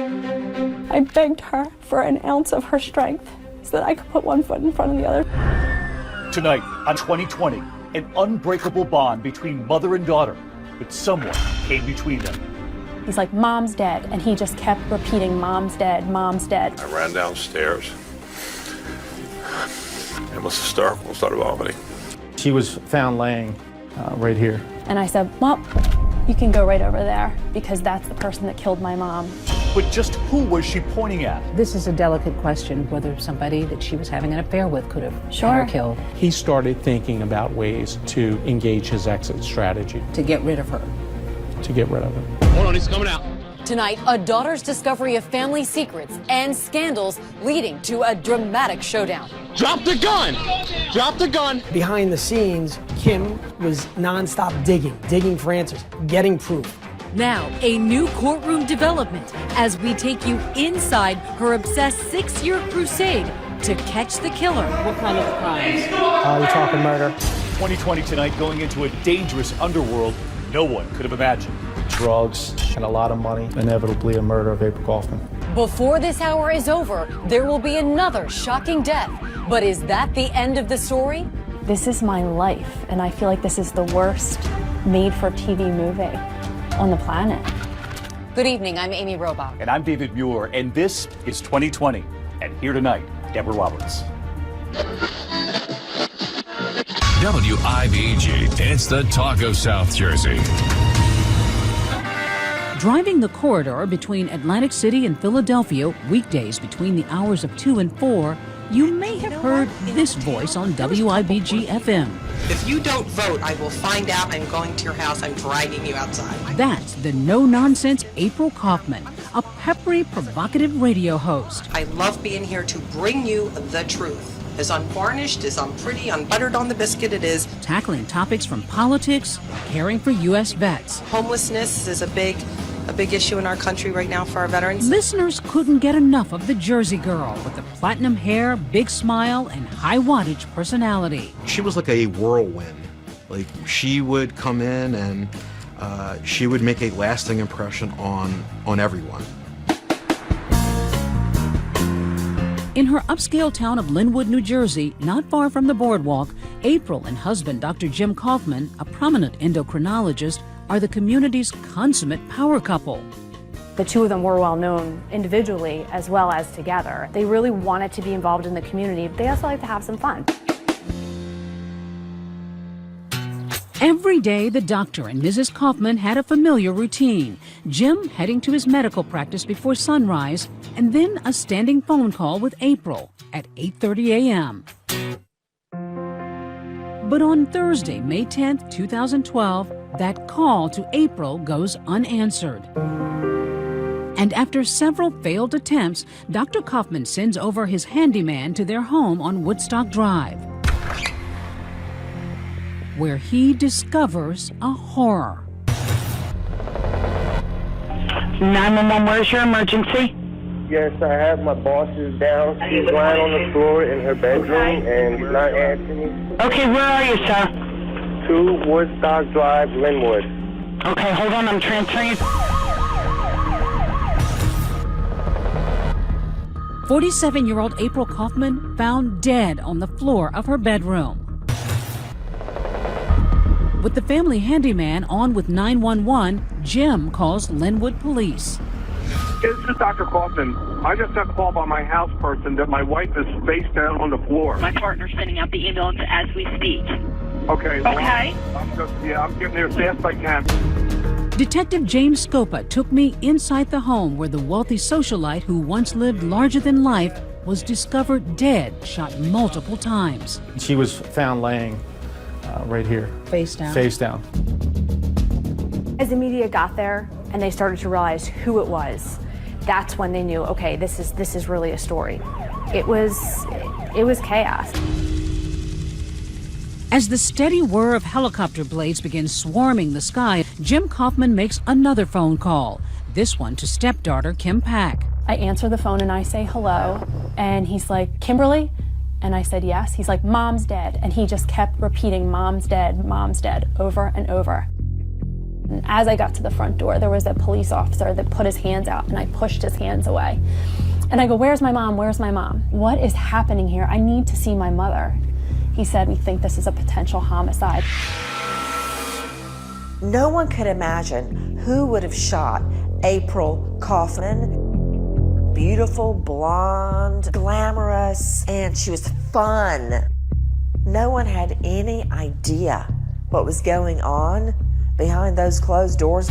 I begged her for an ounce of her strength so that I could put one foot in front of the other. Tonight on 2020, an unbreakable bond between mother and daughter, but someone came between them. He's like, Mom's dead, and he just kept repeating, Mom's dead, Mom's dead. I ran downstairs and was hysterical and started vomiting. She was found laying right here. And I said, well, you can go right over there because that's the person that killed my mom. But just who was she pointing at? This is a delicate question, whether somebody that she was having an affair with could have had her killed. He started thinking about ways to engage his exit strategy. To get rid of her. To get rid of her. Hold on, he's coming out. Tonight, a daughter's discovery of family secrets and scandals leading to a dramatic showdown. Drop the gun! Drop the gun! Behind the scenes, Kim was nonstop digging for answers, getting proof. Now, a new courtroom development as we take you inside her obsessed 6-year crusade to catch the killer. What kind of crimes? You're talking murder. 2020 tonight going into a dangerous underworld no one could have imagined. Drugs and a lot of money, inevitably a murder of April Kaufman. Before this hour is over, there will be another shocking death. But is that the end of the story? This is my life, and I feel like this is the worst made-for-TV movie on the planet. Good evening, I'm Amy Robach. And I'm David Muir, and this is 2020. And here tonight, Deborah Roberts. WIBG, it's the talk of South Jersey. Driving the corridor between Atlantic City and Philadelphia weekdays between the hours of 2 and 4, you may have heard this voice on WIBG FM. If you don't vote, I will find out. I'm going to your house. I'm dragging you outside. That's the no-nonsense April Kaufman, a peppery, provocative radio host. I love being here to bring you the truth. As unvarnished, as unpretty, unbuttered on the biscuit it is. Tackling topics from politics, caring for U.S. vets. Homelessness is a big issue in our country right now for our veterans. Listeners couldn't get enough of the Jersey girl with the platinum hair, big smile, and high wattage personality. She was like a whirlwind. Like, she would come in and she would make a lasting impression on everyone. In her upscale town of Linwood, New Jersey, not far from the boardwalk, April and husband Dr. Jim Kaufman, a prominent endocrinologist, are the community's consummate power couple. The two of them were well known individually as well as together. They really wanted to be involved in the community, but they also like to have some fun. Every day, the doctor and Mrs. Kaufman had a familiar routine. Jim heading to his medical practice before sunrise, and then a standing phone call with April at 8:30 a.m. But on Thursday, May 10th, 2012, that call to April goes unanswered. And after several failed attempts, Dr. Kaufman sends over his handyman to their home on Woodstock Drive, where he discovers a horror. 911, where's your emergency? Yes, I have my bosses down. She's lying on the floor in her bedroom and she's not answering. Okay, where are you, sir? 2 Woodstock Drive, Linwood. Okay, hold on, I'm transferring you. 47-year-old April Kaufman found dead on the floor of her bedroom. With the family handyman on with 911, Jim calls Linwood police. This is Dr. Kaufman. I just got called by my house person that my wife is face down on the floor. My partner's sending out the ambulance as we speak. Okay. Okay. I'm getting there as fast as I can. Detective James Scopa took me inside the home where the wealthy socialite who once lived larger than life was discovered dead, shot multiple times. She was found laying right here. Face down. Face down. As the media got there and they started to realize who it was, that's when they knew, okay, this is really a story. It was chaos. As the steady whir of helicopter blades begins swarming the sky, Jim Kaufman makes another phone call, this one to stepdaughter Kim Pack. I answer the phone and I say hello, and he's like, Kimberly? And I said yes. He's like, Mom's dead. And he just kept repeating, Mom's dead, over and over. And as I got to the front door, there was a police officer that put his hands out, and I pushed his hands away. And I go, "Where's my mom? Where's my mom? What is happening here? I need to see my mother." He said, "We think this is a potential homicide." No one could imagine who would have shot April Kaufman. Beautiful, blonde, glamorous, and she was fun. No one had any idea what was going on behind those closed doors.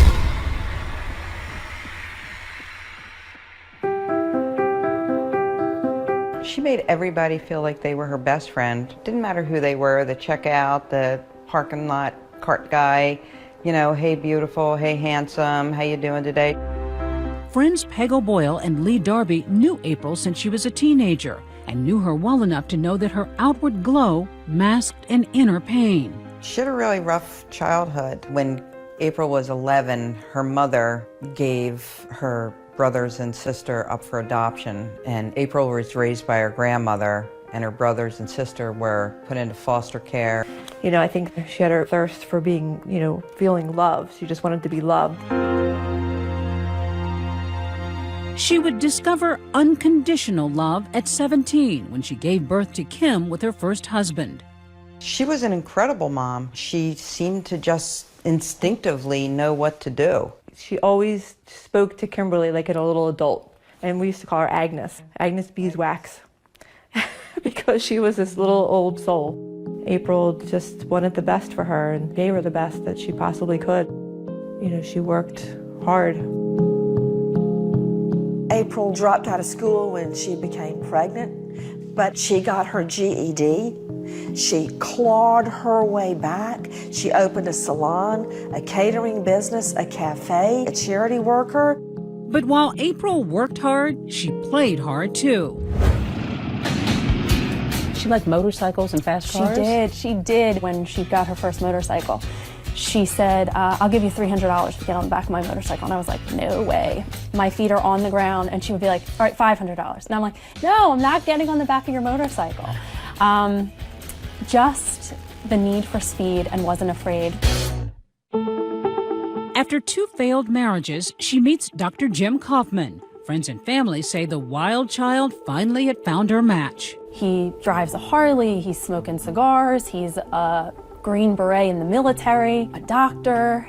She made everybody feel like they were her best friend. Didn't matter who they were, the checkout, the parking lot cart guy, you know, "Hey beautiful, hey handsome, how you doing today?" Friends Peg O'Boyle and Lee Darby knew April since she was a teenager and knew her well enough to know that her outward glow masked an inner pain. She had a really rough childhood. When April was 11, her mother gave her brothers and sister up for adoption, and April was raised by her grandmother, and her brothers and sister were put into foster care. You know, I think she had her thirst for being, you know, feeling loved. She just wanted to be loved. She would discover unconditional love at 17 when she gave birth to Kim with her first husband. She was an incredible mom. She seemed to just instinctively know what to do. She always spoke to Kimberly like a little adult, and we used to call her Agnes, Agnes Beeswax, because she was this little old soul. April just wanted the best for her and gave her the best that she possibly could. You know, she worked hard. April dropped out of school when she became pregnant, but she got her GED. She clawed her way back. She opened a salon, a catering business, a cafe, a charity worker. But while April worked hard, she played hard too. She liked motorcycles and fast cars? She did. When she got her first motorcycle, she said, "I'll give you $300 to get on the back of my motorcycle." And I was like, "No way." My feet are on the ground, and she would be like, "All right, $500. And I'm like, "No, I'm not getting on the back of your motorcycle." Just the need for speed, and wasn't afraid. After 2 failed marriages, she meets Dr. Jim Kaufman. Friends and family say the wild child finally had found her match. He drives a Harley, he's smoking cigars, he's a Green Beret in the military, a doctor.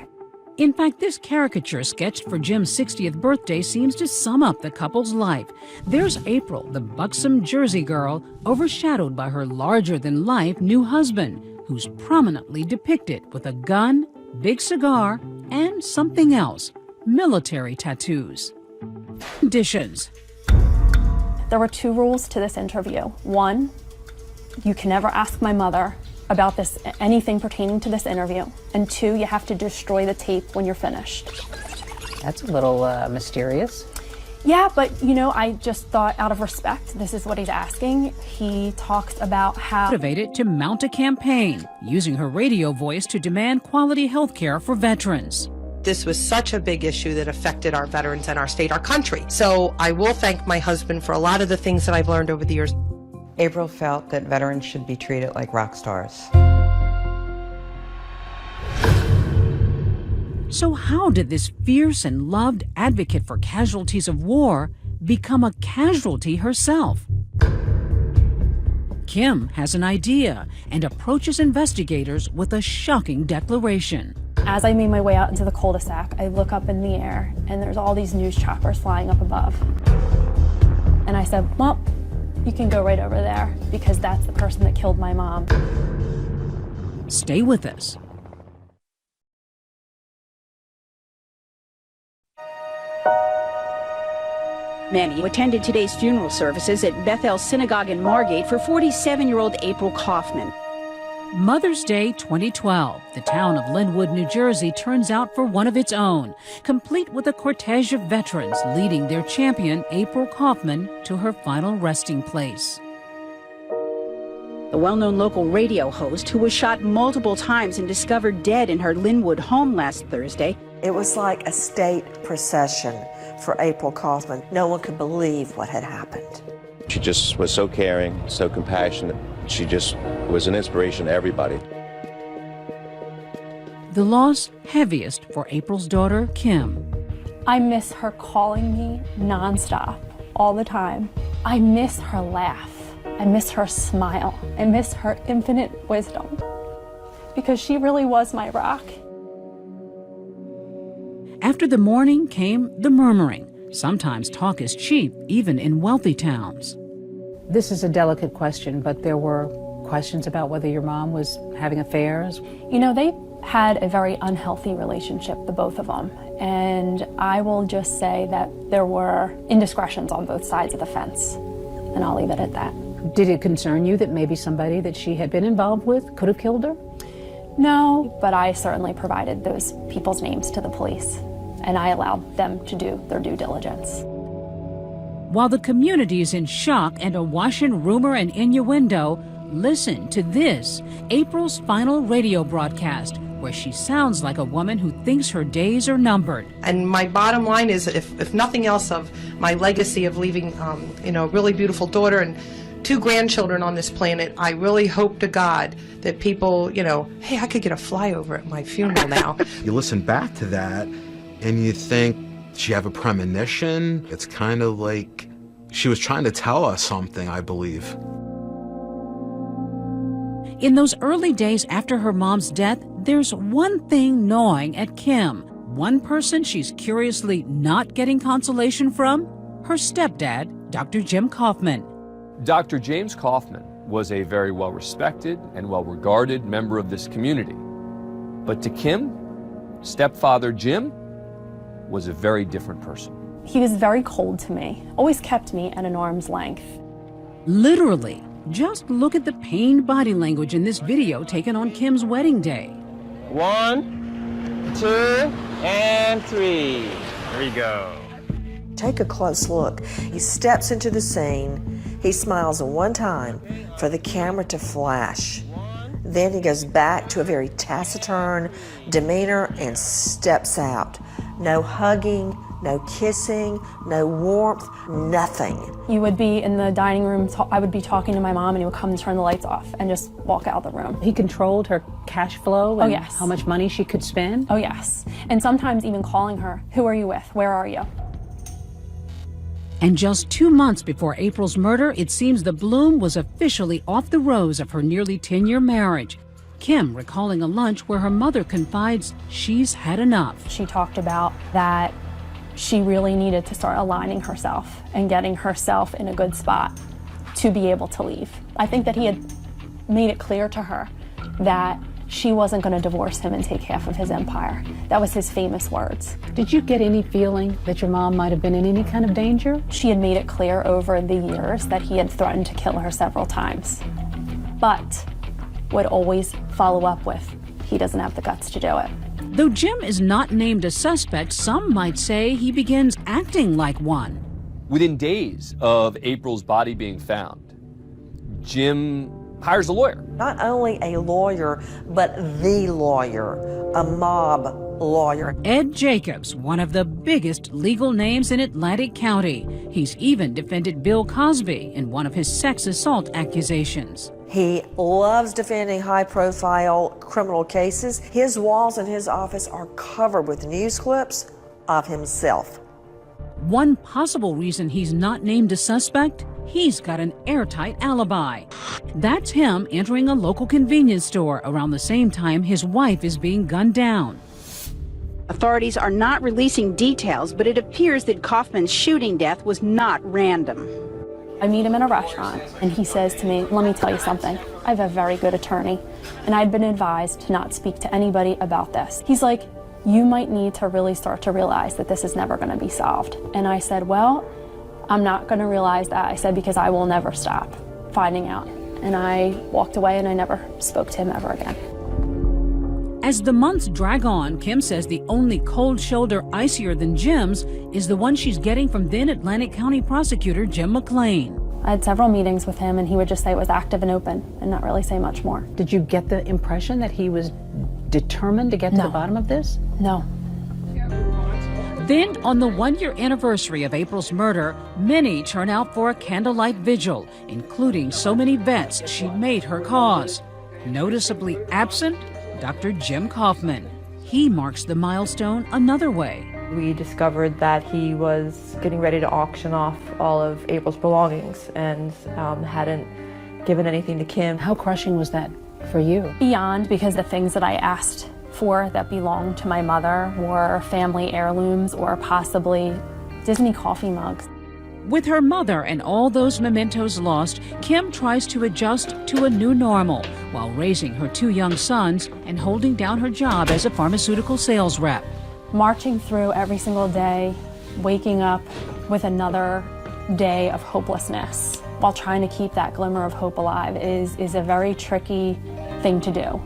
In fact, this caricature sketched for Jim's 60th birthday seems to sum up the couple's life. There's April, the buxom Jersey girl, overshadowed by her larger-than-life new husband, who's prominently depicted with a gun, big cigar, and something else, military tattoos. Conditions. There were 2 rules to this interview. 1, you can never ask my mother about this, anything pertaining to this interview. And 2, you have to destroy the tape when you're finished. That's a little mysterious. Yeah, but you know, I just thought out of respect, this is what he's asking. He talks about how motivated to mount a campaign, using her radio voice to demand quality health care for veterans. This was such a big issue that affected our veterans and our state, our country. So I will thank my husband for a lot of the things that I've learned over the years. April felt that veterans should be treated like rock stars. So how did this fierce and loved advocate for casualties of war become a casualty herself? Kim has an idea and approaches investigators with a shocking declaration. as I made my way out into the cul-de-sac, I look up in the air and there's all these news choppers flying up above. And I said, well, you can go right over there because that's the person that killed my mom. Stay with us. Many attended today's funeral services at Bethel Synagogue in Margate for 47-year-old April Kaufman. Mother's Day 2012, the town of Linwood, New Jersey turns out for one of its own, complete with a cortege of veterans leading their champion, April Kaufman, to her final resting place. The well-known local radio host, who was shot multiple times and discovered dead in her Linwood home last Thursday. It was like a state procession for April Kaufman. No one could believe what had happened. She just was so caring, so compassionate. She just was an inspiration to everybody. The loss heaviest for April's daughter, Kim. I miss her calling me nonstop, all the time. I miss her laugh. I miss her smile. I miss her infinite wisdom, because she really was my rock. After the mourning came the murmuring. Sometimes talk is cheap, even in wealthy towns. This is a delicate question, but there were questions about whether your mom was having affairs. You know, they had a very unhealthy relationship, the both of them. And I will just say that there were indiscretions on both sides of the fence. And I'll leave it at that. Did it concern you that maybe somebody that she had been involved with could have killed her? No, but I certainly provided those people's names to the police, and I allowed them to do their due diligence. While the community is in shock and awash in rumor and innuendo, listen to this, April's final radio broadcast, where she sounds like a woman who thinks her days are numbered. And my bottom line is, if nothing else, of my legacy of leaving, a really beautiful daughter and 2 grandchildren on this planet, I really hope to God that people, hey, I could get a flyover at my funeral now. You listen back to that and you think, did she have a premonition? It's kind of like she was trying to tell us something, I believe. In those early days after her mom's death, there's one thing gnawing at Kim. One person she's curiously not getting consolation from? Her stepdad, Dr. Jim Kaufman. Dr. James Kaufman was a very well-respected and well-regarded member of this community. But to Kim, stepfather Jim was a very different person. He was very cold to me, always kept me at an arm's length. Literally. Just look at the pained body language in this video taken on Kim's wedding day. 1, 2, and 3. There we go. Take a close look. He steps into the scene. He smiles one time for the camera to flash. Then he goes back to a very taciturn demeanor and steps out. No hugging, no kissing, no warmth, nothing. You would be in the dining room, I would be talking to my mom, and he would come and turn the lights off and just walk out of the room. He controlled her cash flow and yes. how much money she could spend? Oh, yes. And sometimes even calling her, who are you with? Where are you? And just 2 months before April's murder, it seems the bloom was officially off the rose of her nearly 10-year marriage. Kim recalling a lunch where her mother confides she's had enough. She talked about that she really needed to start aligning herself and getting herself in a good spot to be able to leave. I think that he had made it clear to her that she wasn't going to divorce him and take half of his empire. That was his famous words. Did you get any feeling that your mom might have been in any kind of danger? She had made it clear over the years that he had threatened to kill her several times, but would always follow up with, he doesn't have the guts to do it. Though Jim is not named a suspect, some might say he begins acting like one. Within days of April's body being found, Jim hires a lawyer. Not only a lawyer, but the lawyer, a mob lawyer. Ed Jacobs, one of the biggest legal names in Atlantic County. He's even defended Bill Cosby in one of his sex assault accusations. He loves defending high-profile criminal cases. His walls in his office are covered with news clips of himself. One possible reason he's not named a suspect? He's got an airtight alibi. That's him entering a local convenience store around the same time his wife is being gunned down. Authorities are not releasing details, but it appears that Kaufman's shooting death was not random. I meet him in a restaurant, and he says to me, let me tell you something. I have a very good attorney, and I'd been advised to not speak to anybody about this. He's like, you might need to really start to realize that this is never going to be solved. And I said, well, I'm not going to realize that. I said, because I will never stop finding out. And I walked away, and I never spoke to him ever again. As the months drag on, Kim says the only cold shoulder icier than Jim's is the one she's getting from then Atlantic County prosecutor Jim McClain. I had several meetings with him, and he would just say it was active and open and not really say much more. Did you get the impression that he was determined to get to the bottom of this? No. Then, on the one-year anniversary of April's murder, many turn out for a candlelight vigil, including so many vets she made her cause. Noticeably absent, Dr. Jim Kaufman. he marks the milestone another way. We discovered that he was getting ready to auction off all of April's belongings and hadn't given anything to Kim. How crushing was that for you? Beyond, because the things that I asked for that belonged to my mother were family heirlooms or possibly Disney coffee mugs. With her mother and all those mementos lost, Kim tries to adjust to a new normal while raising her 2 young sons and holding down her job as a pharmaceutical sales rep. Marching through every single day, waking up with another day of hopelessness while trying to keep that glimmer of hope alive is a very tricky thing to do.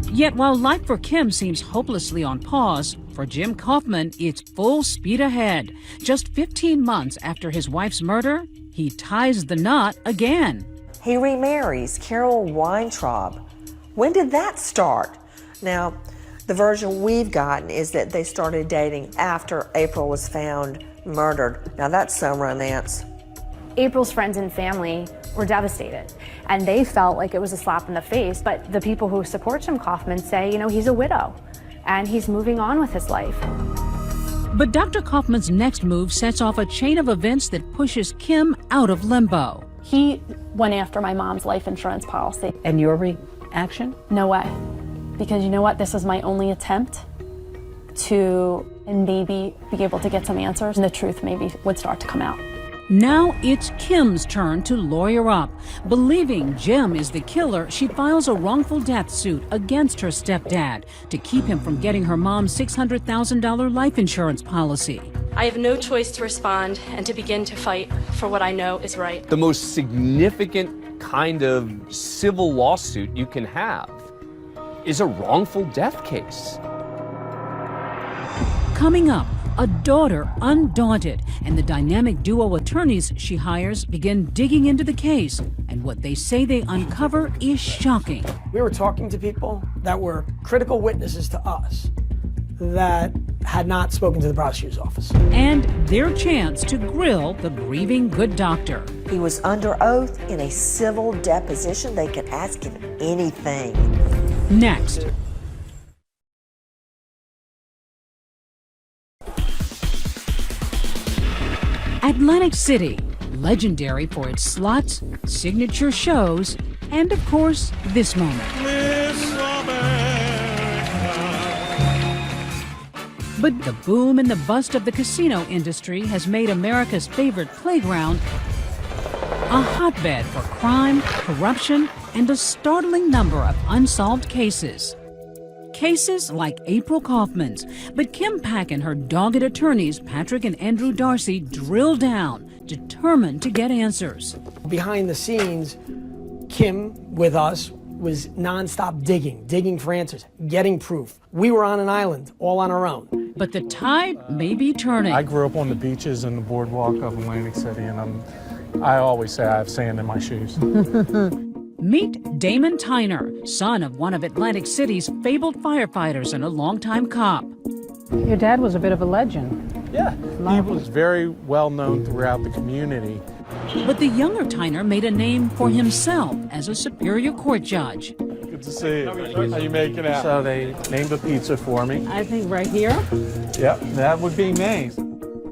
Yet while life for Kim seems hopelessly on pause, for Jim Kaufman, it's full speed ahead. Just 15 months after his wife's murder, he ties the knot again. He remarries Carol Weintraub. When did that start? Now, the version we've gotten is that they started dating after April was found murdered. Now that's some romance. April's friends and family were devastated, and they felt like it was a slap in the face, but the people who support Jim Kaufman say, you know, he's a widow, and he's moving on with his life. But Dr. Kaufman's next move sets off a chain of events that pushes Kim out of limbo. He went after my mom's life insurance policy. And your reaction? No way. Because you know what? This was my only attempt to maybe be able to get some answers, and the truth maybe would start to come out. Now it's Kim's turn to lawyer up. Believing Jim is the killer, she files a wrongful death suit against her stepdad to keep him from getting her mom's $600,000 life insurance policy. I have no choice to respond and to begin to fight for what I know is right. The most significant kind of civil lawsuit you can have is a wrongful death case. Coming up, a daughter undaunted, and the dynamic duo attorneys she hires begin digging into the case, and what they say they uncover is shocking. We were talking to people that were critical witnesses to us that had not spoken to the prosecutor's office. And their chance to grill the grieving good doctor. He was under oath in a civil deposition. They could ask him anything. Next. Atlantic City, legendary for its slots, signature shows, and of course, this moment. But the boom and the bust of the casino industry has made America's favorite playground a hotbed for crime, corruption, and a startling number of unsolved cases. Cases like April Kaufman's, but Kim Pack and her dogged attorneys, Patrick and Andrew Darcy, drill down, determined to get answers. Behind the scenes, Kim, with us, was nonstop digging for answers, getting proof. We were on an island, all on our own. But the tide may be turning. I grew up on the beaches and the boardwalk of Atlantic City, and I always say I have sand in my shoes. Meet Damon Tyner, son of one of Atlantic City's fabled firefighters and a longtime cop. Your dad was a bit of a legend. Yeah, he was very well known throughout the community. But the younger Tyner made a name for himself as a Superior Court judge. Good to see you. How you making out? So they named a pizza for me. I think right here? Yep, that would be me.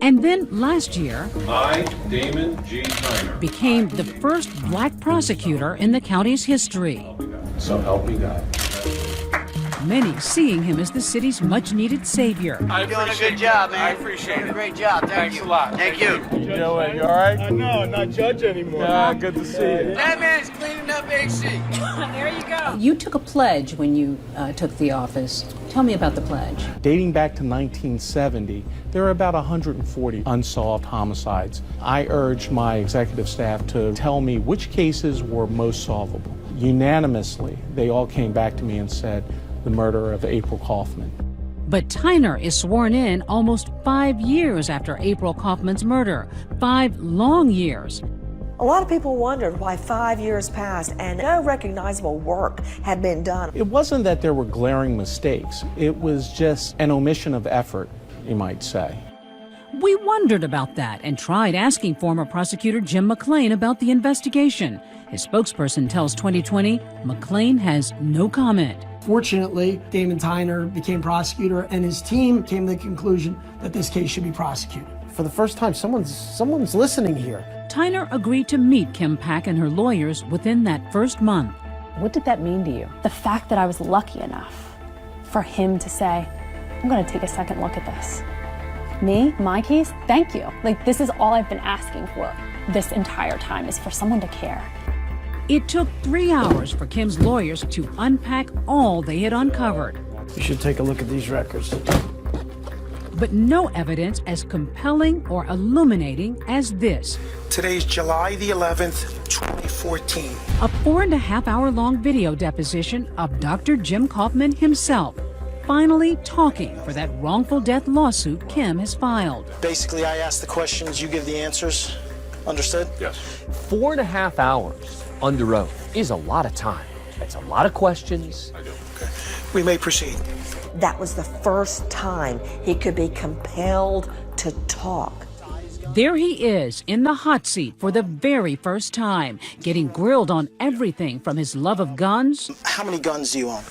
And then last year, I, Damon G. Tyner, became the first black prosecutor in the county's history. So help me God. Many seeing him as the city's much-needed savior. You're doing a good job, man. I appreciate it. Great job. Thanks a lot. Thank you. You doing? You all right? No, I'm not judge anymore. Good to see you. That man's cleaning up AC. There you go. You took a pledge when you took the office. Tell me about the pledge. Dating back to 1970, there are about 140 unsolved homicides. I urged my executive staff to tell me which cases were most solvable. Unanimously, they all came back to me and said, the murder of April Kaufman. But Tyner is sworn in almost 5 years after April Kaufman's murder. 5 long years. A lot of people wondered why 5 years passed and no recognizable work had been done. It wasn't that there were glaring mistakes. It was just an omission of effort, you might say. We wondered about that and tried asking former prosecutor Jim McClain about the investigation. His spokesperson tells 2020 McClain has no comment. Fortunately, Damon Tyner became prosecutor, and his team came to the conclusion that this case should be prosecuted. For the first time, someone's listening here. Tyner agreed to meet Kim Pack and her lawyers within that first month. What did that mean to you? The fact that I was lucky enough for him to say, I'm going to take a second look at this. Me, my case, thank you. Like, this is all I've been asking for this entire time, is for someone to care. It took 3 hours for Kim's lawyers to unpack all they had uncovered. You should take a look at these records. But no evidence as compelling or illuminating as this. Today's July the 11th, 2014. A 4.5-hour-long video deposition of Dr. Jim Kaufman himself, finally talking for that wrongful death lawsuit Kim has filed. Basically, I ask the questions, you give the answers. Understood? Yes. 4.5 hours under oath is a lot of time. It's a lot of questions. I do. Okay. We may proceed. That was the first time he could be compelled to talk. There he is in the hot seat for the very first time, getting grilled on everything from his love of guns. How many guns do you own?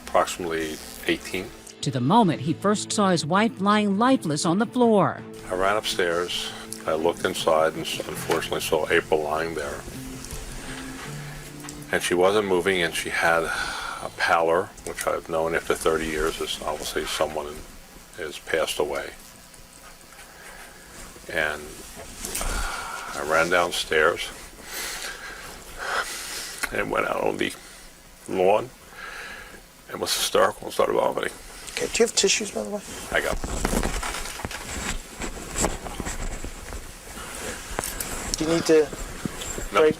Approximately 18. To the moment he first saw his wife lying lifeless on the floor. I ran upstairs. I looked inside and unfortunately saw April lying there. And she wasn't moving, and she had a pallor, which I've known after 30 years is obviously someone has passed away. And I ran downstairs and went out on the lawn and was hysterical and started vomiting. Okay, do you have tissues, by the way? I got them. Do you need to break?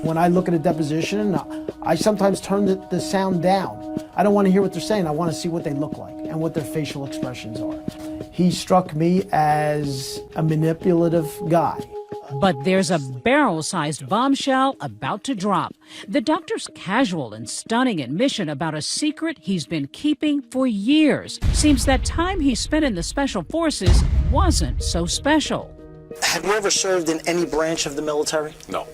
When I look at a deposition, I sometimes turn the sound down. I don't want to hear what they're saying. I want to see what they look like and what their facial expressions are. He struck me as a manipulative guy. But there's a barrel-sized bombshell about to drop. The doctor's casual and stunning admission about a secret he's been keeping for years. Seems that time he spent in the Special Forces wasn't so special. Have you ever served in any branch of the military? No.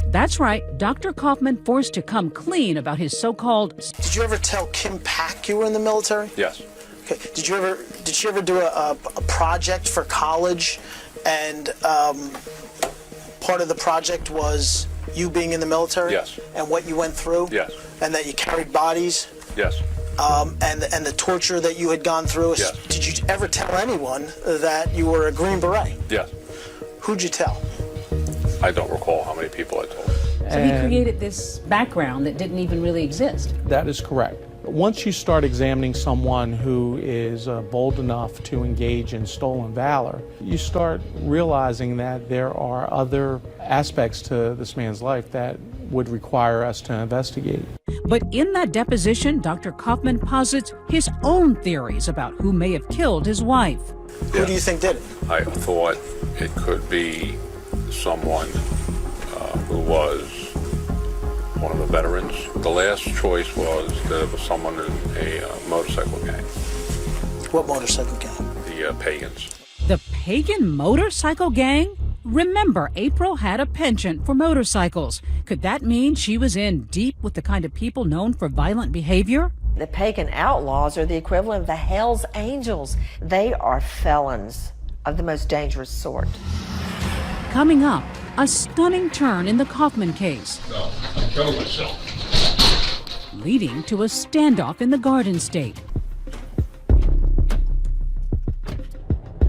That's right, Dr. Kaufman forced to come clean about his so-called... Did you ever tell Kim Pack you were in the military? Yes. Okay. Did she ever do a project for college, and part of the project was you being in the military? Yes. And what you went through? Yes. And that you carried bodies? Yes. And the torture that you had gone through? Yes. Did you ever tell anyone that you were a Green Beret? Yes. Who'd you tell? I don't recall how many people I told. So he created this background that didn't even really exist. That is correct. Once you start examining someone who is bold enough to engage in stolen valor, you start realizing that there are other aspects to this man's life that would require us to investigate. But in that deposition, Dr. Kaufman posits his own theories about who may have killed his wife. Who do you think did it? I thought it could be someone who was one of the veterans. The last choice was that it was someone in a motorcycle gang. What motorcycle gang? The Pagans. The Pagan motorcycle gang? Remember, April had a penchant for motorcycles. Could that mean she was in deep with the kind of people known for violent behavior? The pagan outlaws are the equivalent of the Hell's Angels. They are felons of the most dangerous sort. Coming up, a stunning turn in the Kaufman case. No, I killed myself. Leading to a standoff in the Garden State.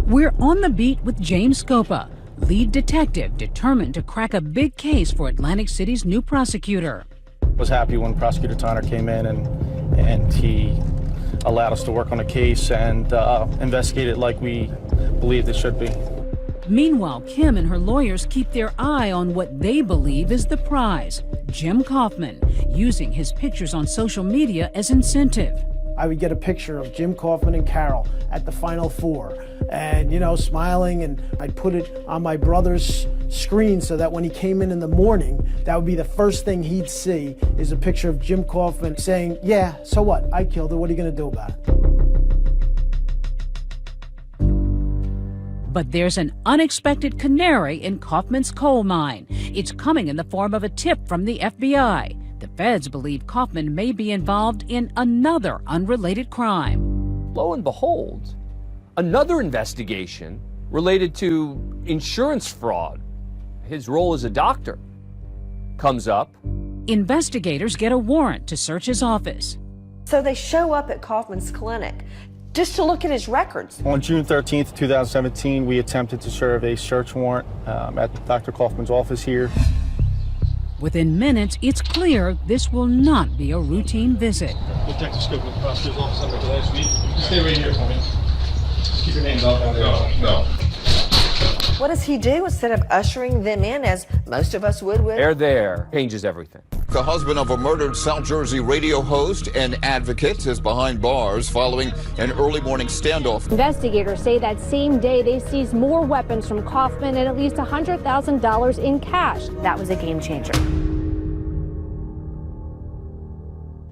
We're on the beat with James Scopa, lead detective determined to crack a big case for Atlantic City's new prosecutor. I was happy when Prosecutor Tyner came in and he allowed us to work on the case and investigate it like we believed it should be. Meanwhile, Kim and her lawyers keep their eye on what they believe is the prize, Jim Kaufman, using his pictures on social media as incentive. I would get a picture of Jim Kaufman and Carol at the Final Four and, you know, smiling, and I'd put it on my brother's screen so that when he came in the morning, that would be the first thing he'd see is a picture of Jim Kaufman saying, yeah, so what? I killed her. What are you going to do about it? But there's an unexpected canary in Kaufman's coal mine. It's coming in the form of a tip from the FBI. The feds believe Kaufman may be involved in another unrelated crime. Lo and behold, another investigation related to insurance fraud, his role as a doctor, comes up. Investigators get a warrant to search his office. So they show up at Kaufman's clinic just to look at his records. On June 13th, 2017, we attempted to serve a search warrant at Dr. Kaufman's office here. Within minutes, it's clear this will not be a routine visit. Detective Scope with the prosecutor's office under the last week. Stay right here for me. Keep your names off. No. What does he do instead of ushering them in as most of us would with? There changes everything. The husband of a murdered South Jersey radio host and advocate is behind bars following an early morning standoff. Investigators say that same day they seized more weapons from Kaufman and at least $100,000 in cash. That was a game changer.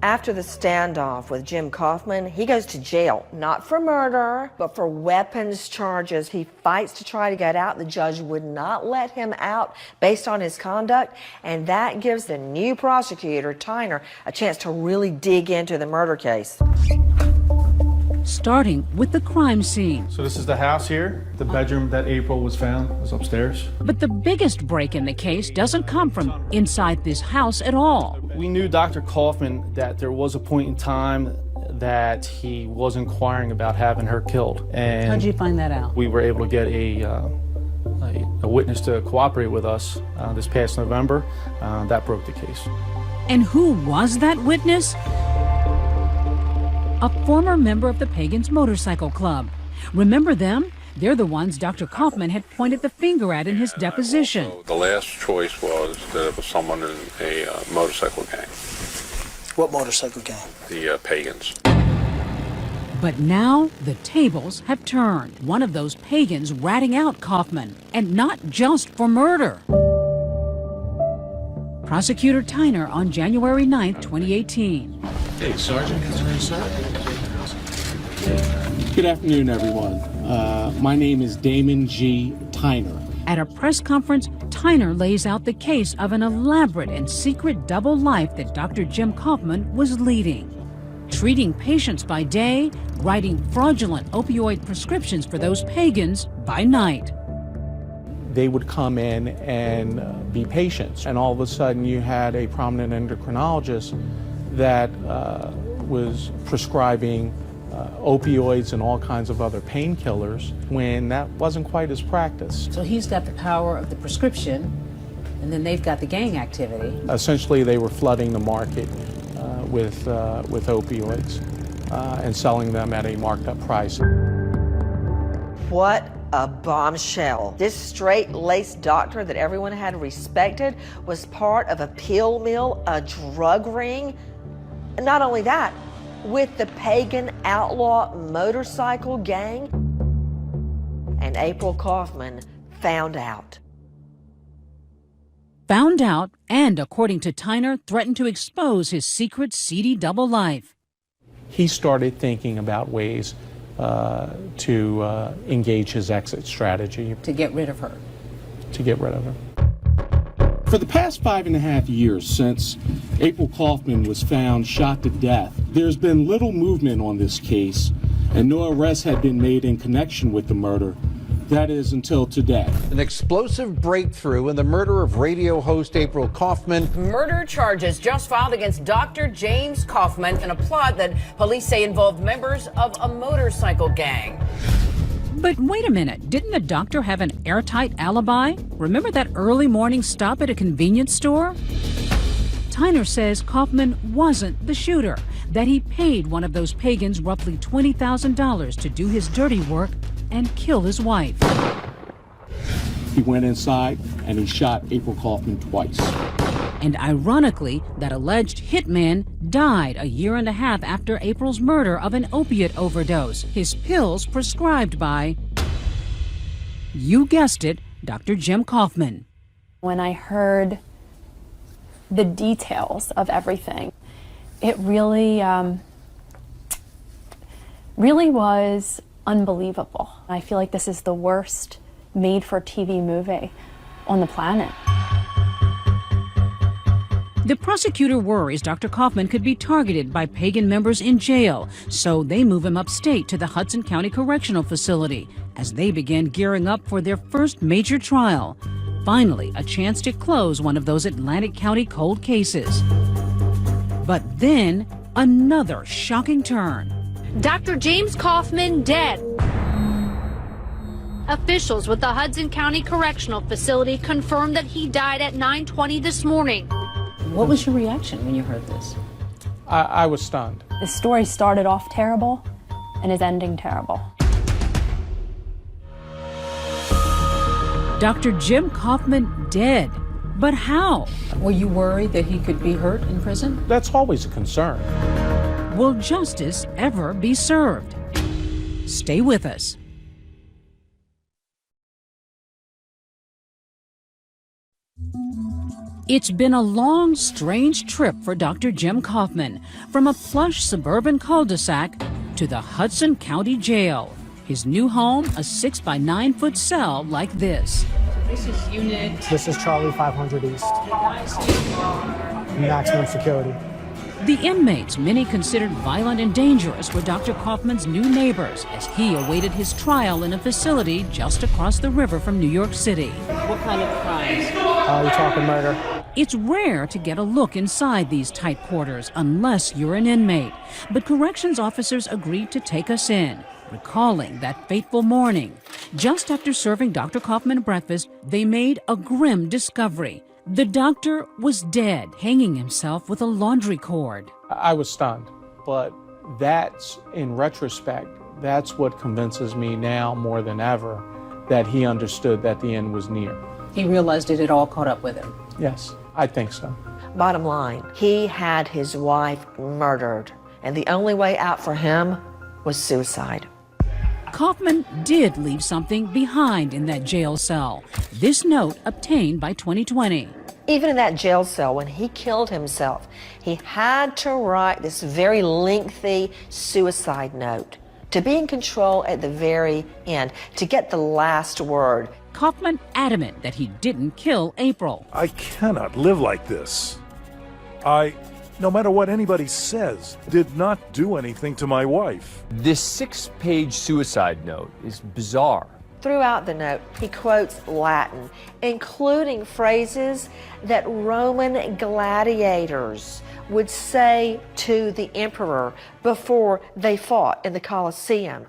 After the standoff with Jim Kaufman, he goes to jail, not for murder, but for weapons charges. He fights to try to get out. The judge would not let him out based on his conduct, and that gives the new prosecutor, Tyner, a chance to really dig into the murder case. Starting with the crime scene. So this is the house here. The bedroom that April was found was upstairs. But the biggest break in the case doesn't come from inside this house at all. We knew Dr. Kaufman that there was a point in time that he was inquiring about having her killed. And how'd you find that out? We were able to get a witness to cooperate with us this past November. That broke the case. And who was that witness? A former member of the Pagans Motorcycle Club. Remember them? They're the ones Dr. Kaufman had pointed the finger at in his deposition. So the last choice was that it was someone in a motorcycle gang. What motorcycle gang? The Pagans. But now the tables have turned. One of those pagans ratting out Kaufman, and not just for murder. Prosecutor Tyner on January 9th, 2018. Hey, Sergeant. Good afternoon, everyone. My name is Damon G. Tyner. At a press conference, Tyner lays out the case of an elaborate and secret double life that Dr. Jim Kaufman was leading. Treating patients by day, writing fraudulent opioid prescriptions for those pagans by night. They would come in and be patients, and all of a sudden you had a prominent endocrinologist that was prescribing opioids and all kinds of other painkillers when that wasn't quite his practice. So he's got the power of the prescription, and then they've got the gang activity. Essentially, they were flooding the market with opioids and selling them at a marked up price. What a bombshell. This straight-laced doctor that everyone had respected was part of a pill mill, a drug ring. And not only that, with the pagan outlaw motorcycle gang. And April Kaufman found out. Found out and, according to Tyner, threatened to expose his secret seedy double life. He started thinking about ways to engage his exit strategy. To get rid of her. To get rid of her. For the past 5.5 years since April Kaufman was found shot to death, there's been little movement on this case, and no arrests had been made in connection with the murder. That is, until today. An explosive breakthrough in the murder of radio host April Kaufman. Murder charges just filed against Dr. James Kaufman in a plot that police say involved members of a motorcycle gang. But wait a minute, didn't the doctor have an airtight alibi? Remember that early morning stop at a convenience store? Tyner says Kaufman wasn't the shooter, that he paid one of those pagans roughly $20,000 to do his dirty work and kill his wife. He went inside and he shot April Kaufman twice. And ironically, that alleged hitman died a year and a half after April's murder of an opiate overdose, his pills prescribed by, you guessed it, Dr. Jim Kaufman. When I heard the details of everything, it really was unbelievable. I feel like this is the worst made-for-TV movie on the planet. The prosecutor worries Dr. Kaufman could be targeted by pagan members in jail, so they move him upstate to the Hudson County Correctional Facility as they begin gearing up for their first major trial. Finally, a chance to close one of those Atlantic County cold cases. But then, another shocking turn. Dr. James Kaufman dead. Officials with the Hudson County Correctional Facility confirmed that he died at 9:20 this morning. What was your reaction when you heard this? I was stunned. The story started off terrible and is ending terrible. Dr. Jim Kaufman dead. But how? Were you worried that he could be hurt in prison? That's always a concern. Will justice ever be served? Stay with us. It's been a long, strange trip for Dr. Jim Kaufman, from a plush suburban cul-de-sac to the Hudson County Jail. His new home, a 6 by 9 foot cell like this. This is unit. This is Charlie 500 East. Maximum security. The inmates, many considered violent and dangerous, were Dr. Kaufman's new neighbors as he awaited his trial in a facility just across the river from New York City. What kind of crimes? You're talking murder. It's rare to get a look inside these tight quarters unless you're an inmate, but corrections officers agreed to take us in, recalling that fateful morning. Just after serving Dr. Kaufman breakfast, they made a grim discovery. The doctor was dead, hanging himself with a laundry cord. I was stunned, but that's, in retrospect, that's what convinces me now more than ever that he understood that the end was near. He realized it had all caught up with him. Yes, I think so. Bottom line, he had his wife murdered, and the only way out for him was suicide. Kaufman did leave something behind in that jail cell. This note obtained by 2020. Even in that jail cell, when he killed himself, he had to write this very lengthy suicide note to be in control at the very end, to get the last word. Kaufman adamant that he didn't kill April. I cannot live like this. No matter what anybody says, did not do anything to my wife. This 6-page suicide note is bizarre. Throughout the note, he quotes Latin, including phrases that Roman gladiators would say to the emperor before they fought in the Colosseum.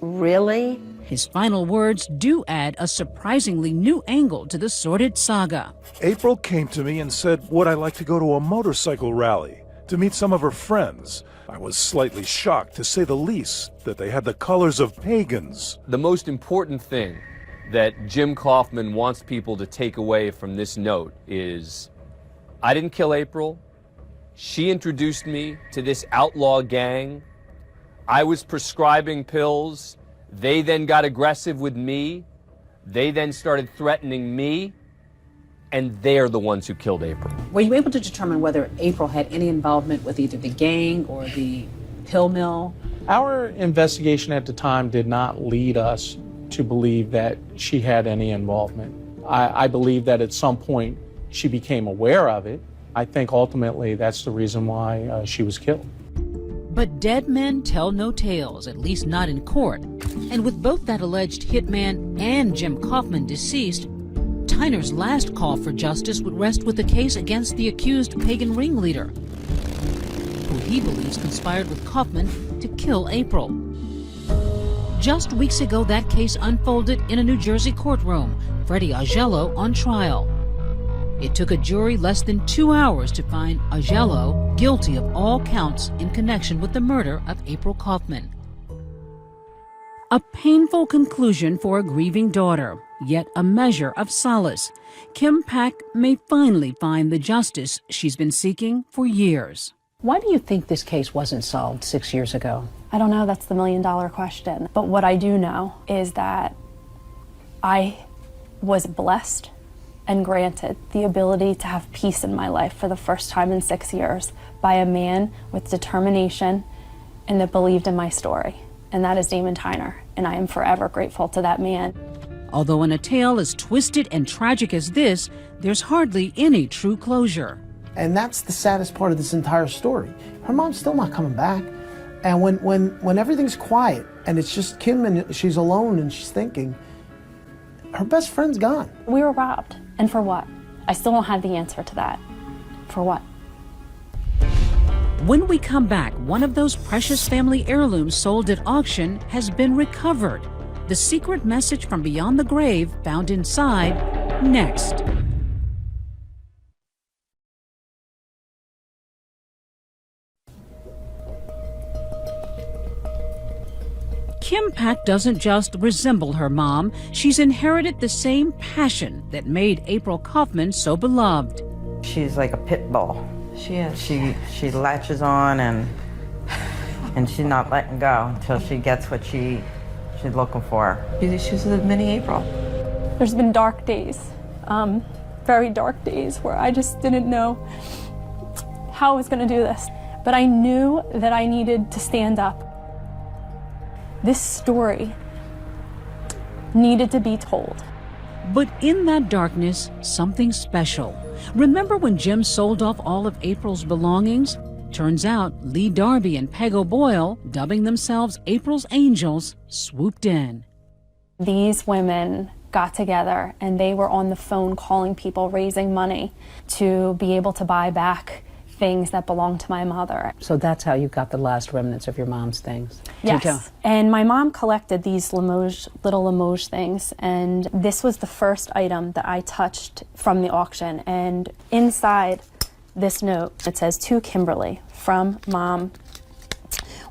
Really? His final words do add a surprisingly new angle to the sordid saga. April came to me and said, would I like to go to a motorcycle rally to meet some of her friends? I was slightly shocked, to say the least, that they had the colors of pagans. The most important thing that Jim Kaufman wants people to take away from this note is, I didn't kill April. She introduced me to this outlaw gang. I was prescribing pills. They then got aggressive with me. They then started threatening me. And they're the ones who killed April. Were you able to determine whether April had any involvement with either the gang or the pill mill? Our investigation at the time did not lead us to believe that she had any involvement. I believe that at some point she became aware of it. I think ultimately that's the reason why she was killed. But dead men tell no tales, at least not in court. And with both that alleged hitman and Jim Kaufman deceased, Tyner's last call for justice would rest with the case against the accused pagan ringleader, who he believes conspired with Kaufman to kill April. Just weeks ago, that case unfolded in a New Jersey courtroom, Freddie Augello on trial. It took a jury less than 2 hours to find Augello guilty of all counts in connection with the murder of April Kaufman. A painful conclusion for a grieving daughter, yet a measure of solace. Kim Pack may finally find the justice she's been seeking for years. Why do you think this case wasn't solved 6 years ago? I don't know, that's the million-dollar question. But what I do know is that I was blessed and granted the ability to have peace in my life for the first time in 6 years by a man with determination and that believed in my story. and that is Damon Tyner, and I am forever grateful to that man. Although in a tale as twisted and tragic as this, there's hardly any true closure. And that's the saddest part of this entire story. Her mom's still not coming back. And when everything's quiet and it's just Kim and she's alone and she's thinking, her best friend's gone. We were robbed, and for what? I still don't have the answer to that. For what? When we come back, one of those precious family heirlooms sold at auction has been recovered. The secret message from beyond the grave found inside, next. Kim Pack doesn't just resemble her mom, she's inherited the same passion that made April Kaufman so beloved. She's like a pit bull. She is. She latches on and she's not letting go until she gets what she's looking for. She's a mini April. There's been dark days, very dark days, where I just didn't know how I was going to do this. But I knew that I needed to stand up. This story needed to be told. But in that darkness, something special. Remember when Jim sold off all of April's belongings? Turns out Lee Darby and Peg O'Boyle, dubbing themselves April's Angels, swooped in. These women got together and they were on the phone calling people, raising money to be able to buy back things that belonged to my mother. So that's how you got the last remnants of your mom's things? Yes. And my mom collected these little Limoges things, and this was the first item that I touched from the auction. And inside this note, it says, "To Kimberly, from Mom.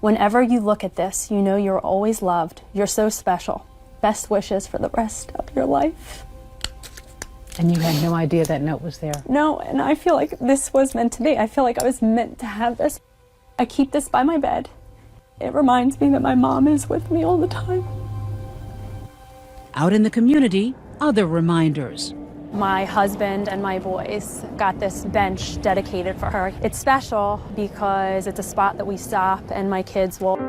Whenever you look at this, you know you're always loved. You're so special. Best wishes for the rest of your life." And you had no idea that note was there? No, and I feel like this was meant to be. I feel like I was meant to have this. I keep this by my bed. It reminds me that my mom is with me all the time. Out in the community, other reminders. My husband and my boys got this bench dedicated for her. It's special because it's a spot that we stop and my kids will.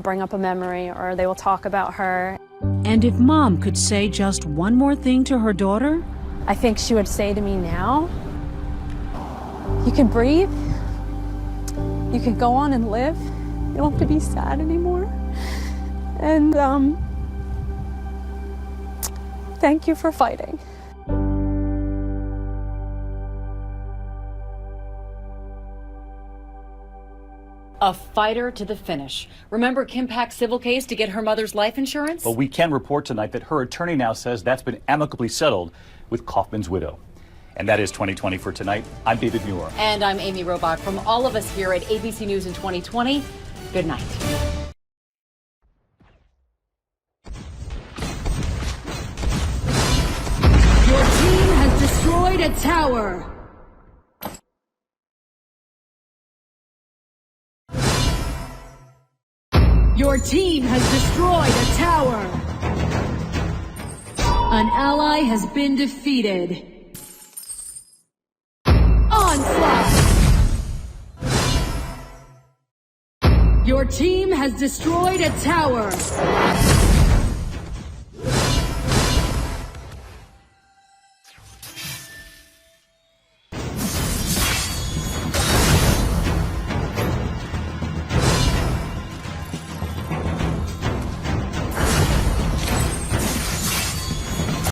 Bring up a memory or they will talk about her. And if Mom could say just one more thing to her daughter? I think she would say to me now, you can breathe, you can go on and live, you don't have to be sad anymore. And thank you for fighting. A fighter to the finish. Remember Kim Pack's civil case to get her mother's life insurance? But we can report tonight that her attorney now says that's been amicably settled with Kaufman's widow. And that is 2020 for tonight. I'm David Muir. And I'm Amy Robach. From all of us here at ABC News in 2020, good night. destroyed a tower. Your team has destroyed a tower. An ally has been defeated. Onslaught! Your team has destroyed a tower.